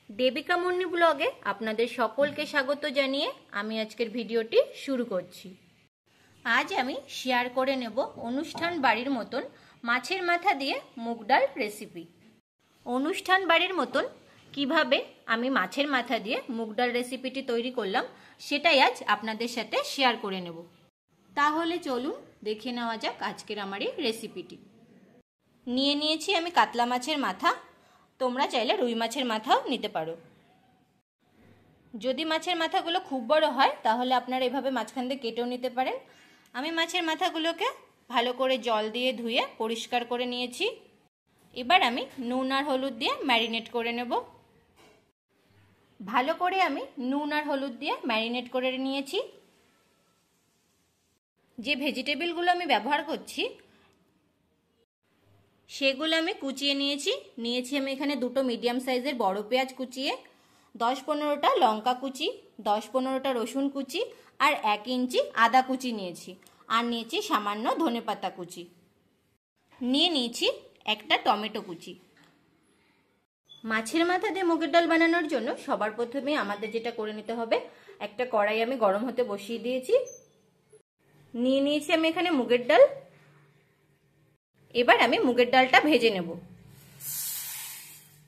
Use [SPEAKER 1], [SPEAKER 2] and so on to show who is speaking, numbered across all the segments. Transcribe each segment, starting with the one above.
[SPEAKER 1] দেবিকা মুন্নি ব্লগে আপনাদের সকলকে স্বাগত জানিয়ে আমি আজকের ভিডিওটি শুরু করছি। আজ আমি শেয়ার করে নেব অনুষ্ঠান বাড়ির মতন মাছের মাথা দিয়ে মুগ ডাল রেসিপি। অনুষ্ঠান বাড়ির মতন কিভাবে আমি মাছের মাথা দিয়ে মুগ ডাল রেসিপিটি তৈরি করলাম সেটাই আজ আপনাদের সাথে শেয়ার করে নেব। তাহলে চলুন দেখে নেওয়া যাক আজকের আমার এই রেসিপিটি। নিয়ে নিয়েছি আমি কাতলা মাছের মাথা, তোমরা চাইলে রুই মাছের মাথাও নিতে পারো। যদি মাছের মাথাগুলো খুব বড় হয় তাহলে আপনারা এভাবে মাঝখান দিয়ে কেটেও নিতে পারেন। আমি মাছের মাথাগুলোকে ভালো করে জল দিয়ে ধুয়ে পরিষ্কার করে নিয়েছি। এবার আমি নুন আর হলুদ দিয়ে ম্যারিনেট করে নেব। ভালো করে আমি নুন আর হলুদ দিয়ে ম্যারিনেট করে নিয়েছি। যে ভেজিটেবলগুলো আমি ব্যবহার করছি সেগুলো আমি কুচিয়ে নিয়েছি আমি এখানে দুটো মিডিয়াম সাইজের বড় পেঁয়াজ কুচিয়ে, 10-15টা লঙ্কা কুচি, 10-15টা রসুন কুচি আর 1 ইঞ্চি আদা কুচি নিয়েছি। আর নিয়েছি সামান্য ধনেপাতা কুচি, নিয়ে নিয়েছি একটা টমেটো কুচি। মাছের মাথা দিয়ে মুগের ডাল বানানোর জন্য সবার প্রথমে আমাদের যেটা করে নিতে হবে, একটা কড়াই আমি গরম হতে বসিয়ে দিয়েছি। নিয়ে নিয়েছি আমি এখানে মুগের ডাল। এবার আমি মুগের ডালটা ভেজে নেব।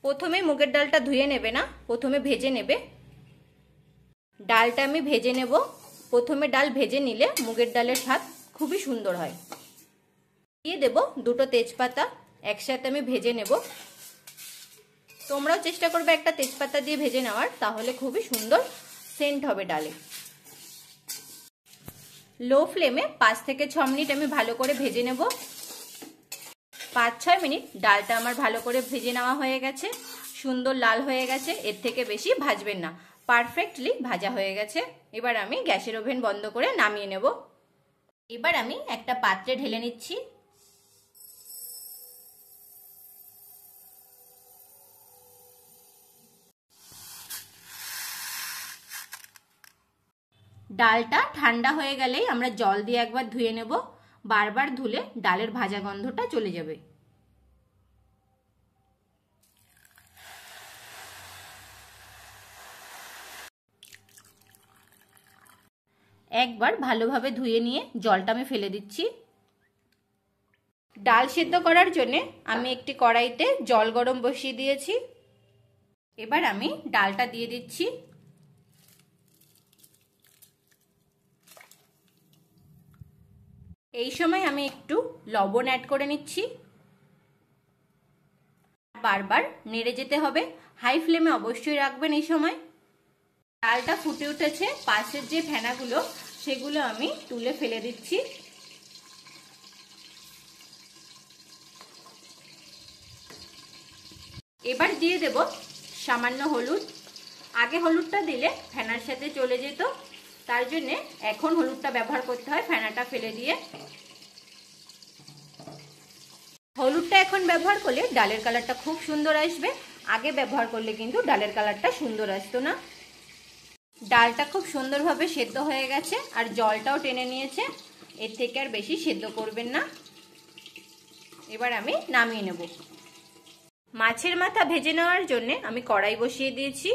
[SPEAKER 1] প্রথমে মুগের ডালটা ধুয়ে নেবে না, প্রথমে ভেজে নেবে। ডালটা আমি ভেজে নেব। প্রথমে ডাল ভেজে নিলে মুগের ডালের স্বাদ খুবই সুন্দর হয়। দিয়ে দেব দুটো তেজপাতা, একসাথে আমি ভেজে নেব। তোমরাও চেষ্টা করবে একটা তেজপাতা দিয়ে ভেজে নেওয়ার, তাহলে খুবই সুন্দর সেন্ট হবে ডালে। লো ফ্লেমে 5 থেকে 6 মিনিট আমি ভালো করে ভেজে নেব। 5-6 মিনিট ডালটা আমার ভালো করে ভেজে নেওয়া হয়ে গেছে, সুন্দর লাল হয়ে গেছে। এর থেকে বেশি ভাজবেন না, পারফেক্টলি ভাজা হয়ে গেছে। এবার আমি গ্যাসের ওভেন বন্ধ করে নামিয়ে নেব। এবার আমি একটা পাত্রে ঢেলে নিচ্ছি। ডালটা ঠান্ডা হয়ে গেলেই আমরা জল দিয়ে একবার ধুয়ে নেব। বারবার ধুলে ডালের ভাজা গন্ধটা চলে যাবে। একবার ভালোভাবে ধুয়ে নিয়ে জলটা আমি ফেলে দিচ্ছি। ডাল সেদ্ধ করার জন্য আমি একটি কড়াইতে জল গরম বসিয়ে দিয়েছি। এবার আমি ডালটা দিয়ে দিচ্ছি। এই সময় আমি একটু লবণ অ্যাড করে নিচ্ছি। বারবার নেড়ে যেতে হবে, হাই ফ্লেমে অবশ্যই রাখবেন এই সময়। ডালটা ফুটে উঠেছে, পাশের যে ফেনাগুলো সেগুলো আমি তুলে ফেলে দিচ্ছি। এবার দিয়ে দেব সামান্য হলুদ। আগে হলুদটা দিলে ফেনার সাথে চলে যেত, তার জন্যে এখন হলুদটা ব্যবহার করতে হয় ফেনাটা ফেলে দিয়ে। হলুদটা এখন ব্যবহার করলে ডালের কালারটা খুব সুন্দর আসবে, আগে ব্যবহার করলে কিন্তু ডালের কালারটা সুন্দর আসতো না। ডালটা খুব সুন্দরভাবে সেদ্ধ হয়ে গেছে আর জলটাও টেনে নিয়েছে, এর থেকে আর বেশি সেদ্ধ করবেন না। এবার আমি নামিয়ে নেব। মাছের মাথা ভেজে নেওয়ার জন্য আমি কড়াই বসিয়ে দিয়েছি।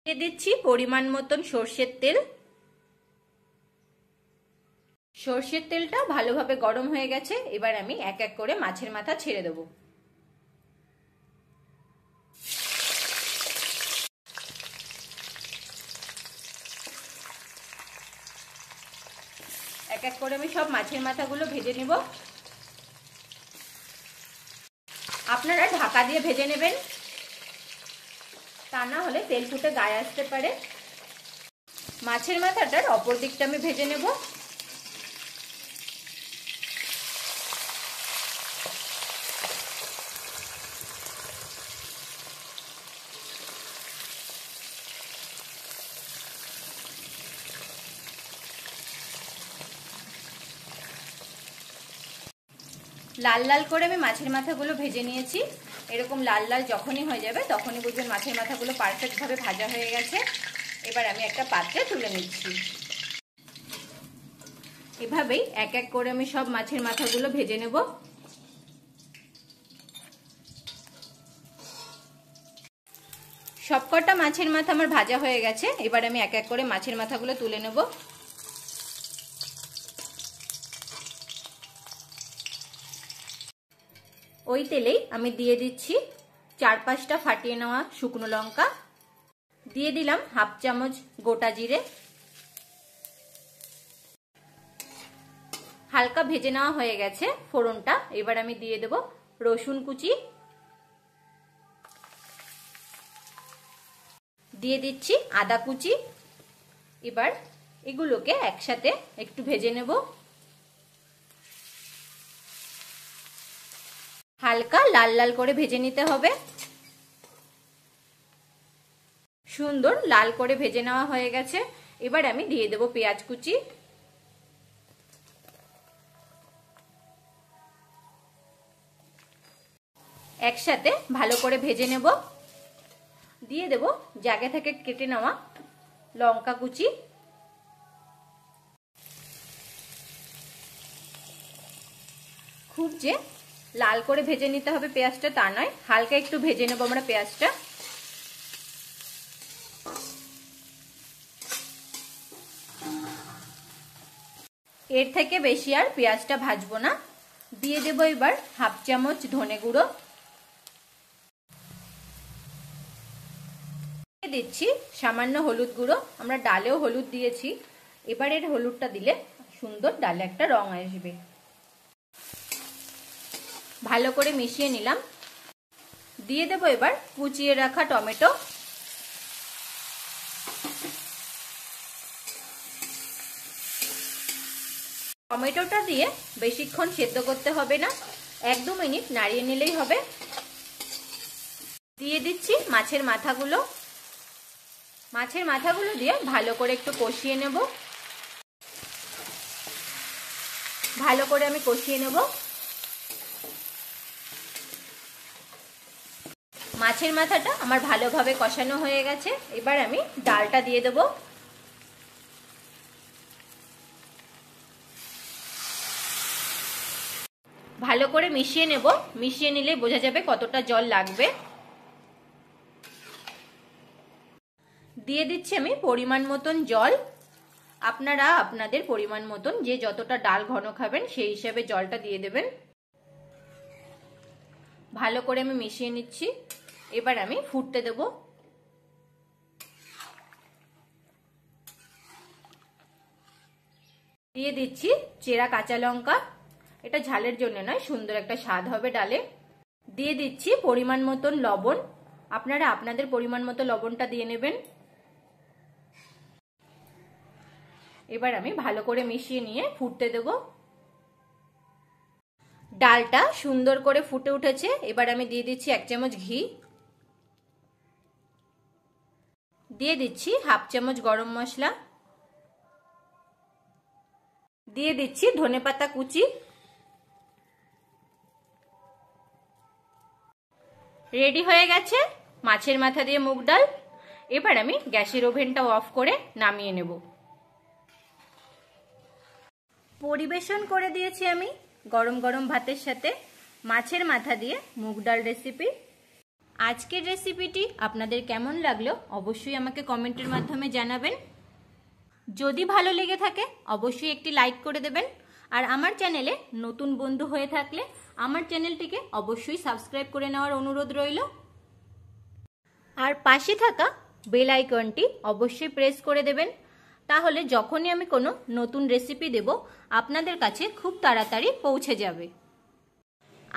[SPEAKER 1] দিয়ে দিচ্ছি পরিমাণ মতন সর্ষের তেল। সর্ষের তেলটা ভালোভাবে গরম হয়ে গেছে। এবার আমি এক এক করে মাছের মাথা ছেড়ে দেব। এক এক করে আমি সব মাছের মাথাগুলো ভেজে নেব। আপনারা ঢাকা দিয়ে ভেজে নেবেন, তা না হলে তেল ফুটে গায়ে আসতে পারে। মাছের মাথাটার অপর দিকটা আমি ভেজে নেব। লাল লাল করে আমি মাছের মাথাগুলো ভেজে নিয়েছি। এরকম লাল লাল যখনই হয়ে যাবে তখনই বুঝবেন মাছের মাথাগুলো পারফেক্টভাবে ভাজা হয়ে গেছে। এবার আমি একটা পাত্রে তুলে নিচ্ছি। এভাবেই এক এক করে আমি সব মাছের মাথাগুলো ভেজে নেব। সবকটা মাছের মাথা আমার ভাজা হয়ে গেছে। এবার আমি এক এক করে মাছের মাথাগুলো তুলে নেব। ওই তেলেই আমি দিয়ে দিচ্ছি 4-5টা ফাটিয়ে নেওয়া শুকনো লঙ্কা, দিয়ে দিলাম হাফ চামচ গোটা জিরে। হালকা ভেজে নেওয়া হয়ে গেছে ফোড়নটা। এবার আমি দিয়ে দেব রসুন কুচি, দিয়ে দিচ্ছি আদা কুচি। এবার এগুলোকে একসাথে একটু ভেজে নেব। হালকা লাল লাল করে ভেজে নিতে হবে। সুন্দর লাল করে ভেজে নেওয়া হয়ে গেছে। এবার আমি দিয়ে দেব পেঁয়াজ কুচি, একসাথে ভালো করে ভেজে নেব। দিয়ে দেব জায়গা থেকে কেটে নেওয়া লঙ্কা কুচি, খুব যে লাল করে ভেজে নিতে হবে পেঁয়াজটা তা নয়, হালকা একটু ভেজে নেব আমরা পেঁয়াজটা। এর থেকে বেশি আর পেঁয়াজটা ভাজবো না। দিয়ে দেব এবার হাফ চামচ ধনে গুঁড়ো, দিয়ে দিচ্ছি সামান্য হলুদ গুঁড়ো। আমরা ডালেও হলুদ দিয়েছি, এবারের হলুদটা দিলে সুন্দর ডালে একটা রং আসবে। ভালো করে মিশিয়ে নিলাম। দিয়ে দেব এবার কুচিয়ে রাখা টমেটো, টমেটোটা দিয়ে বেশিক্ষণ সেদ্ধ করতে হবে না, 1-2 মিনিট নাড়িয়ে নিলেই হবে। দিয়ে দিচ্ছি মাছের মাথাগুলো, মাছের মাথাগুলো দিয়ে ভালো করে একটু কষিয়ে নেব। ভালো করে আমি কষিয়ে নেব। মাছের মাথাটা আমার ভালোভাবে কষানো হয়ে গেছে। এবার আমি ডালটা দিয়ে দেব। ভালো করে মিশিয়ে নেব। মিশিয়ে নিলে বোঝা যাবে কতটা জল লাগবে। দিয়ে দিচ্ছি আমি পরিমাণ মতন জল। আপনারা আপনাদের পরিমাণ মতন যে যতটা ডাল ঘন খাবেন সেই হিসাবে জলটা দিয়ে দেবেন। ভালো করে আমি মিশিয়ে নিচ্ছি। এবার আমি ফুটতে দেব। দিয়ে দিচ্ছি চেরা কাঁচা লঙ্কা, এটা ঝালের জন্য নয়, সুন্দর একটা স্বাদ হবে ডালে। দিয়ে দিচ্ছি পরিমাণ মতন লবণ, আপনারা আপনাদের পরিমাণ মতো লবণটা দিয়ে নেবেন। এবার আমি ভালো করে মিশিয়ে নিয়ে ফুটতে দেব। ডালটা সুন্দর করে ফুটে উঠেছে। এবার আমি দিয়ে দিচ্ছি 1 চামচ ঘি, দিয়ে দিচ্ছি হাফ চামচ গরম মশলা, দিয়ে দিচ্ছি ধনেপাতা কুচি। রেডি হয়ে গেছে মাছের মাথা দিয়ে মুগ ডাল। এবার আমি গ্যাসের ওভেনটা অফ করে নামিয়ে নেব। পরিবেশন করে দিয়েছি আমি গরম গরম ভাতের সাথে মাছের মাথা দিয়ে মুগ ডাল রেসিপি। আজকের রেসিপিটি আপনাদের কেমন লাগলো অবশ্যই আমাকে কমেন্টের মাধ্যমে জানাবেন। যদি ভালো লেগে থাকে অবশ্যই একটি লাইক করে দেবেন। আর আমার চ্যানেলে নতুন বন্ধু হয়ে থাকলে আমার চ্যানেলটিকে অবশ্যই সাবস্ক্রাইব করে নেওয়ার অনুরোধ রইল। আর পাশে থাকা বেল আইকনটি অবশ্যই প্রেস করে দেবেন, তাহলে যখনই আমি কোনো নতুন রেসিপি দেব আপনাদের কাছে খুব তাড়াতাড়ি পৌঁছে যাবে।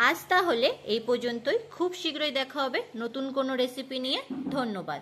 [SPEAKER 1] আজ তাহলে এই পর্যন্তই। খুব শীঘ্রই দেখা হবে নতুন কোনো রেসিপি নিয়ে। ধন্যবাদ।